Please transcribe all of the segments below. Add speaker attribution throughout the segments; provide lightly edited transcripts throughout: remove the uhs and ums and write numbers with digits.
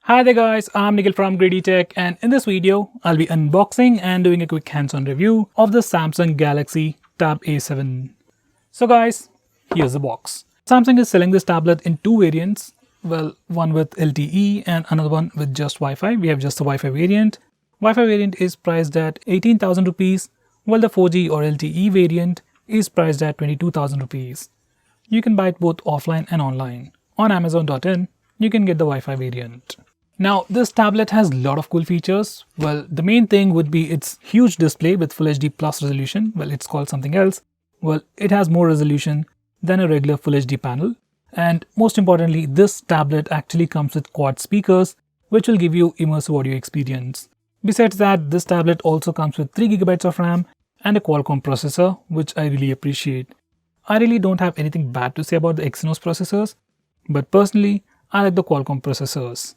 Speaker 1: Hi there guys, I'm Nikhil from GreedyTech, and in this video, I'll be unboxing and doing a quick hands-on review of the Samsung Galaxy Tab A7. So guys, here's the box. Samsung is selling this tablet in two variants. Well, one with LTE and another one with just Wi-Fi. We have just the Wi-Fi variant. Wi-Fi variant is priced at 18,000 rupees, while the 4G or LTE variant is priced at 22,000 rupees. You can buy it both offline and online. On Amazon.in, you can get the Wi-Fi variant. Now, this tablet has a lot of cool features. Well, the main thing would be its huge display with Full HD Plus resolution. Well, it's called something else. Well, it has more resolution than a regular Full HD panel. And most importantly, this tablet actually comes with quad speakers, which will give you immersive audio experience. Besides that, this tablet also comes with 3GB of RAM and a Qualcomm processor, which I really appreciate. I really don't have anything bad to say about the Exynos processors, but personally, I like the Qualcomm processors.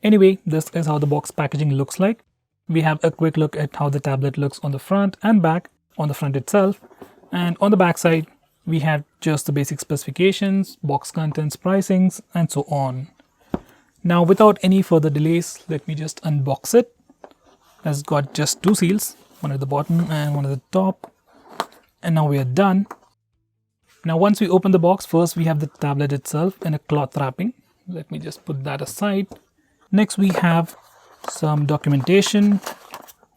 Speaker 1: Anyway, this is how the box packaging looks like. We have a quick look at how the tablet looks on the front and back. On the front itself, and on the back side, we have just the basic specifications, box contents, pricings, and so on. Now, without any further delays, let me just unbox it. It's got just two seals, one at the bottom and one at the top. And now we are done. Now, once we open the box, first we have the tablet itself in a cloth wrapping. Let me just put that aside. Next, we have some documentation,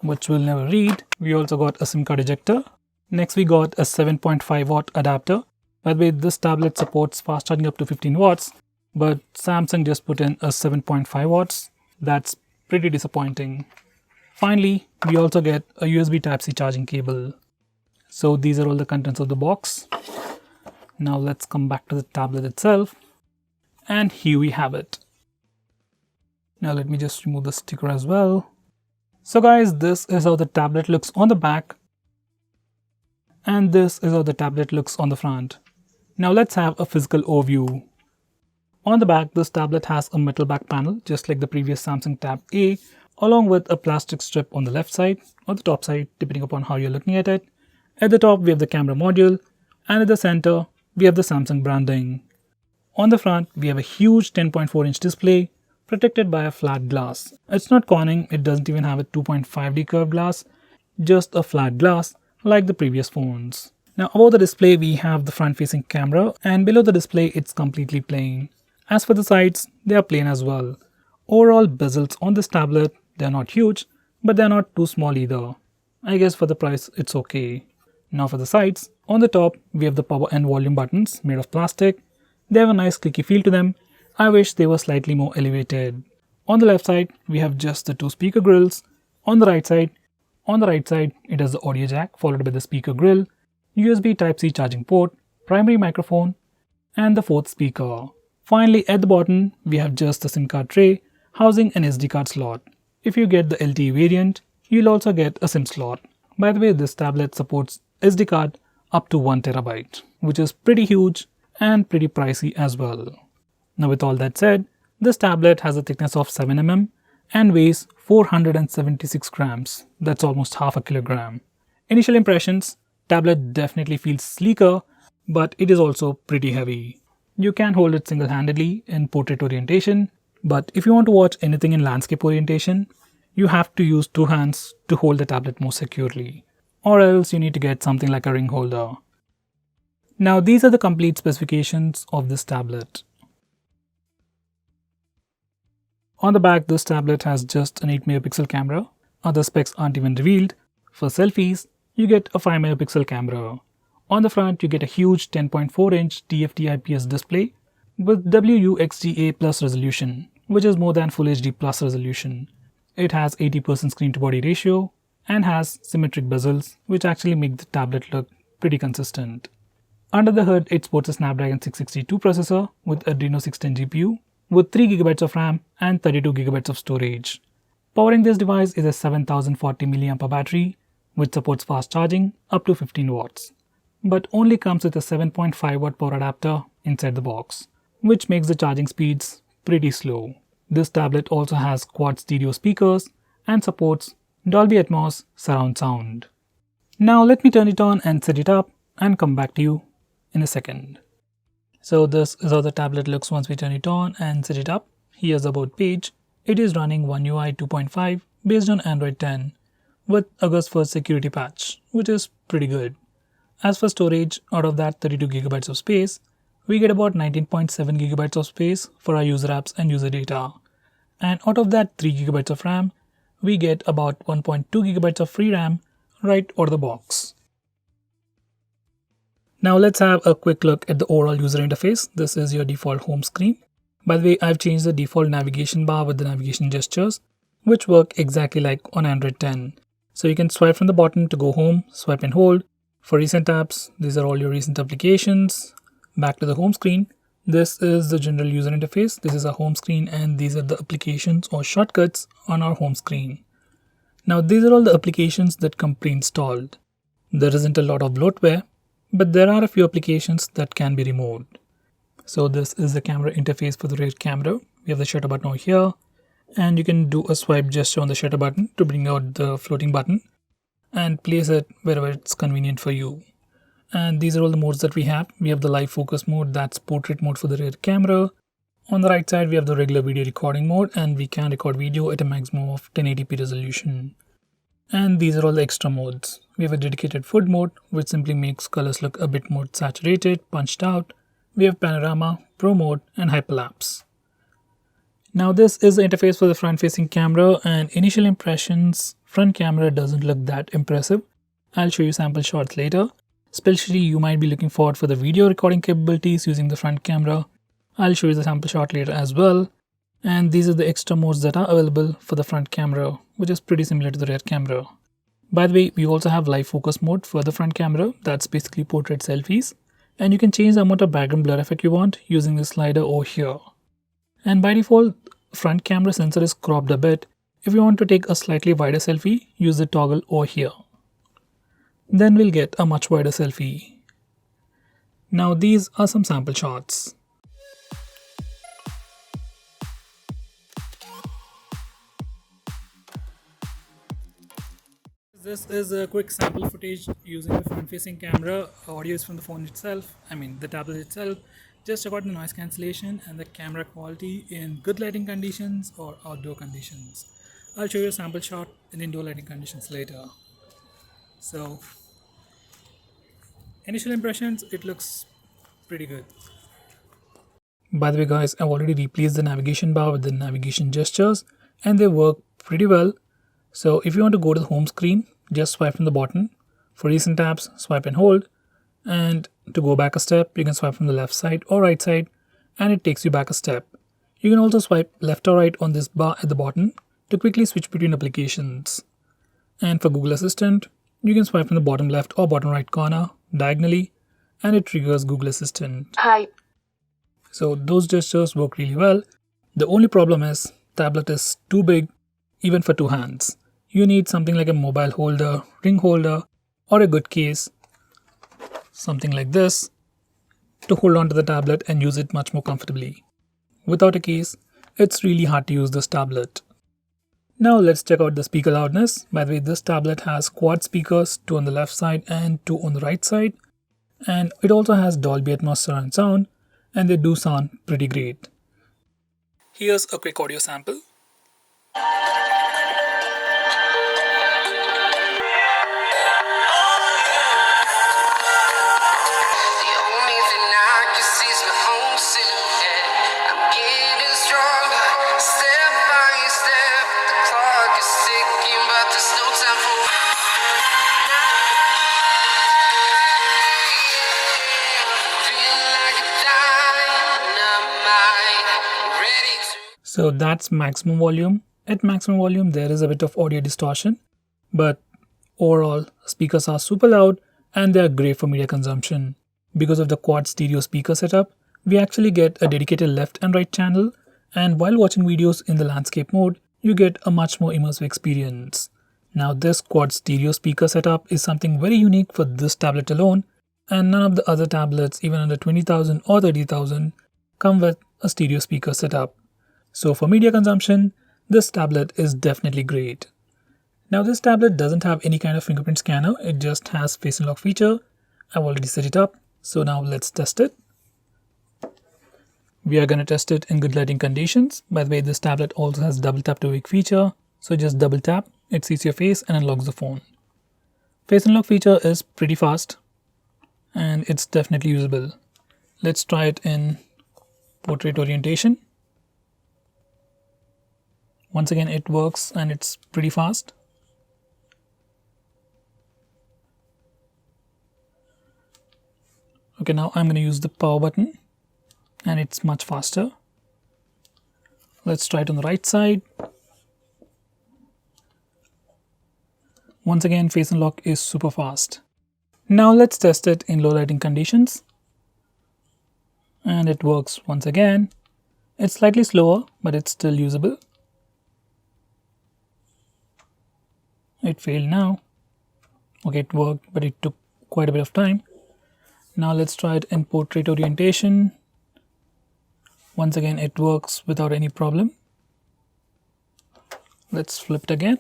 Speaker 1: which we'll never read. We also got a SIM card ejector. Next, we got a 7.5 watt adapter. By the way, this tablet supports fast charging up to 15 watts, but Samsung just put in a 7.5 watts. That's pretty disappointing. Finally, we also get a USB Type-C charging cable. So these are all the contents of the box. Now let's come back to the tablet itself. And here we have it. Now let me just remove the sticker as well. So guys, this is how the tablet looks on the back. And this is how the tablet looks on the front. Now let's have a physical overview. On the back, this tablet has a metal back panel, just like the previous Samsung Tab A, along with a plastic strip on the left side or the top side, depending upon how you're looking at it. At the top, we have the camera module, and at the center, we have the Samsung branding. On the front, we have a huge 10.4-inch display, protected by a flat glass. It's not Corning, it doesn't even have a 2.5D curved glass, just a flat glass like the previous phones. Now above the display we have the front facing camera, and below the display it's completely plain. As for the sides, they are plain as well. Overall bezels on this tablet, they are not huge, but they are not too small either. I guess for the price it's okay. Now for the sides, on the top we have the power and volume buttons made of plastic. They have a nice clicky feel to them. I wish they were slightly more elevated. On the left side, we have just the two speaker grills. On the right side, it has the audio jack followed by the speaker grill, USB Type-C charging port, primary microphone, and the fourth speaker. Finally, at the bottom, we have just the SIM card tray housing an SD card slot. If you get the LTE variant, you'll also get a SIM slot. By the way, this tablet supports SD card up to 1 TB, which is pretty huge and pretty pricey as well. Now with all that said, this tablet has a thickness of 7 mm and weighs 476 grams. That's almost half a kilogram. Initial impressions, tablet definitely feels sleeker, but it is also pretty heavy. You can hold it single-handedly in portrait orientation, but if you want to watch anything in landscape orientation, you have to use two hands to hold the tablet more securely, or else you need to get something like a ring holder. Now these are the complete specifications of this tablet. On the back, this tablet has just an 8-megapixel camera. Other specs aren't even revealed. For selfies, you get a 5-megapixel camera. On the front, you get a huge 10.4-inch TFT IPS display with WUXGA Plus resolution, which is more than Full HD Plus resolution. It has 80% screen-to-body ratio and has symmetric bezels, which actually make the tablet look pretty consistent. Under the hood, it sports a Snapdragon 662 processor with Adreno 610 GPU, with 3GB of RAM and 32GB of storage. Powering this device is a 7040 mAh battery, which supports fast charging up to 15 watts, but only comes with a 7.5 watt power adapter inside the box, which makes the charging speeds pretty slow. This tablet also has quad stereo speakers and supports Dolby Atmos surround sound. Now let me turn it on and set it up and come back to you in a second. So this is how the tablet looks once we turn it on and set it up. Here's the about page. It is running One UI 2.5 based on Android 10 with August 1st security patch, which is pretty good. As for storage, out of that 32 gigabytes of space, we get about 19.7 gigabytes of space for our user apps and user data. And out of that 3 gigabytes of RAM, we get about 1.2 gigabytes of free RAM right out of the box. Now let's have a quick look at the overall user interface. This is your default home screen. By the way, I've changed the default navigation bar with the navigation gestures, which work exactly like on Android 10. So you can swipe from the bottom to go home, swipe and hold. For recent apps, these are all your recent applications. Back to the home screen. This is the general user interface. This is our home screen and these are the applications or shortcuts on our home screen. Now these are all the applications that come pre-installed. There isn't a lot of bloatware, but there are a few applications that can be removed. So this is the camera interface for the rear camera. We have the shutter button over here and you can do a swipe gesture on the shutter button to bring out the floating button and place it wherever it's convenient for you. And these are all the modes that we have. We have the live focus mode, that's portrait mode for the rear camera. On the right side, we have the regular video recording mode and we can record video at a maximum of 1080p resolution. And these are all the extra modes. We have a dedicated food mode, which simply makes colors look a bit more saturated, punched out. We have panorama, pro mode and hyperlapse. Now this is the interface for the front facing camera and initial impressions, front camera doesn't look that impressive. I'll show you sample shots later. Especially you might be looking forward for the video recording capabilities using the front camera. I'll show you the sample shot later as well. And these are the extra modes that are available for the front camera, which is pretty similar to the rear camera. By the way, we also have live focus mode for the front camera. That's basically portrait selfies. And you can change the amount of background blur effect you want using the slider over here. And by default, front camera sensor is cropped a bit. If you want to take a slightly wider selfie, use the toggle over here. Then we'll get a much wider selfie. Now these are some sample shots. This is a quick sample footage using the front-facing camera. Audio is from the phone itself, the tablet itself. Just about the noise cancellation and the camera quality in good lighting conditions or outdoor conditions. I'll show you a sample shot in indoor lighting conditions later. So, initial impressions, it looks pretty good. By the way guys, I've already replaced the navigation bar with the navigation gestures and they work pretty well. So if you want to go to the home screen, just swipe from the bottom. For recent apps, swipe and hold. And to go back a step, you can swipe from the left side or right side and it takes you back a step. You can also swipe left or right on this bar at the bottom to quickly switch between applications. And for Google Assistant, you can swipe from the bottom left or bottom right corner diagonally and it triggers Google Assistant.
Speaker 2: Hi.
Speaker 1: So those gestures work really well. The only problem is tablet is too big even for two hands. You need something like a mobile holder, ring holder or a good case, something like this, to hold on to the tablet and use it much more comfortably. Without a case, it's really hard to use this tablet. Now let's check out the speaker loudness. By the way, this tablet has quad speakers, 2 on the left side and 2 on the right side. And it also has Dolby Atmos surround sound and they do sound pretty great. Here's a quick audio sample. So that's maximum volume. At maximum volume, there is a bit of audio distortion, but overall, speakers are super loud and they are great for media consumption. Because of the quad stereo speaker setup, we actually get a dedicated left and right channel, and while watching videos in the landscape mode, you get a much more immersive experience. Now this quad stereo speaker setup is something very unique for this tablet alone, and none of the other tablets, even under 20,000 or 30,000, come with a stereo speaker setup. So for media consumption, this tablet is definitely great. Now this tablet doesn't have any kind of fingerprint scanner, it just has face unlock feature. I've already set it up, so now let's test it. We are going to test it in good lighting conditions. By the way, this tablet also has double tap to wake feature. So just double tap, it sees your face and unlocks the phone. Face unlock feature is pretty fast and it's definitely usable. Let's try it in portrait orientation. Once again, it works and it's pretty fast. Okay, now I'm going to use the power button and it's much faster. Let's try it on the right side. Once again, face unlock is super fast. Now let's test it in low lighting conditions. And it works once again. It's slightly slower, but it's still usable. It failed now. Okay, it worked, but it took quite a bit of time. Now let's try it in portrait orientation. Once again, it works without any problem. Let's flip it again.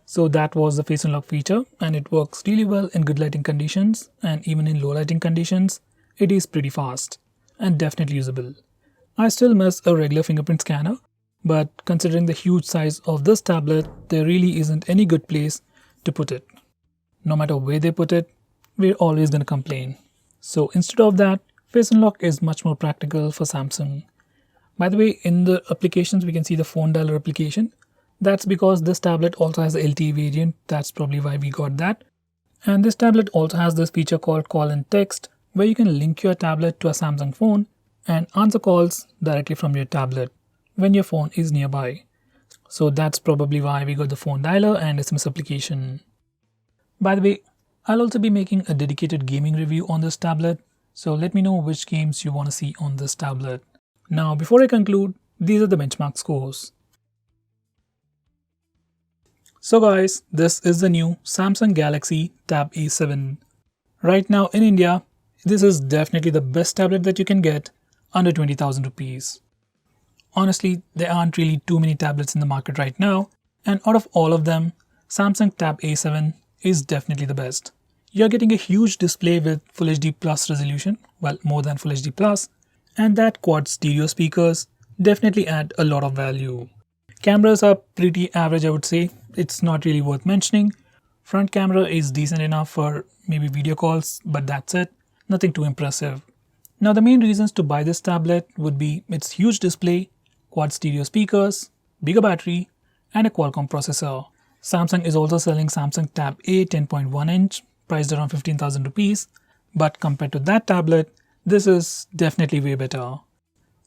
Speaker 1: So that was the face unlock feature, and it works really well in good lighting conditions, and even in low lighting conditions, it is pretty fast and definitely usable. I still miss a regular fingerprint scanner, but considering the huge size of this tablet, there really isn't any good place to put it. No matter where they put it, we're always going to complain. So instead of that, face unlock is much more practical for Samsung. By the way, in the applications, we can see the phone dialer application. That's because this tablet also has the LTE variant. That's probably why we got that. And this tablet also has this feature called call and text, where you can link your tablet to a Samsung phone and answer calls directly from your tablet when your phone is nearby. So that's probably why we got the phone dialer and SMS application. By the way, I'll also be making a dedicated gaming review on this tablet, so let me know which games you want to see on this tablet. Now, before I conclude, these are the benchmark scores. So guys, this is the new Samsung Galaxy Tab A7. Right now in India, this is definitely the best tablet that you can get under 20,000 rupees. Honestly, there aren't really too many tablets in the market right now, and out of all of them, Samsung Tab A7 is definitely the best. You're getting a huge display with Full HD Plus resolution, well, more than Full HD Plus, and that quad stereo speakers definitely add a lot of value. Cameras are pretty average, I would say. It's not really worth mentioning. Front camera is decent enough for maybe video calls, but that's it. Nothing too impressive. Now the main reasons to buy this tablet would be its huge display, quad stereo speakers, bigger battery, and a Qualcomm processor. Samsung is also selling Samsung Tab A 10.1 inch, priced around 15,000 rupees. But compared to that tablet, this is definitely way better.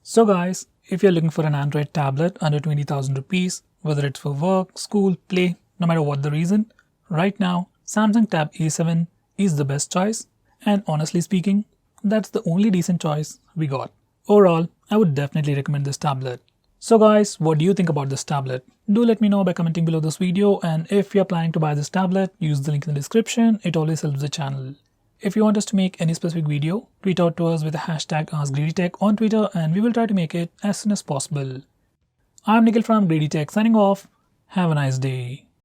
Speaker 1: So guys, if you're looking for an Android tablet under 20,000 rupees, whether it's for work, school, play, no matter what the reason, right now, Samsung Tab A7 is the best choice. And honestly speaking, that's the only decent choice we got. Overall, I would definitely recommend this tablet. So guys, what do you think about this tablet? Do let me know by commenting below this video, and if you're planning to buy this tablet, use the link in the description. It always helps the channel. If you want us to make any specific video, tweet out to us with the hashtag AskGreedyTech on Twitter and we will try to make it as soon as possible. I'm Nikhil from GreedyTech signing off. Have a nice day.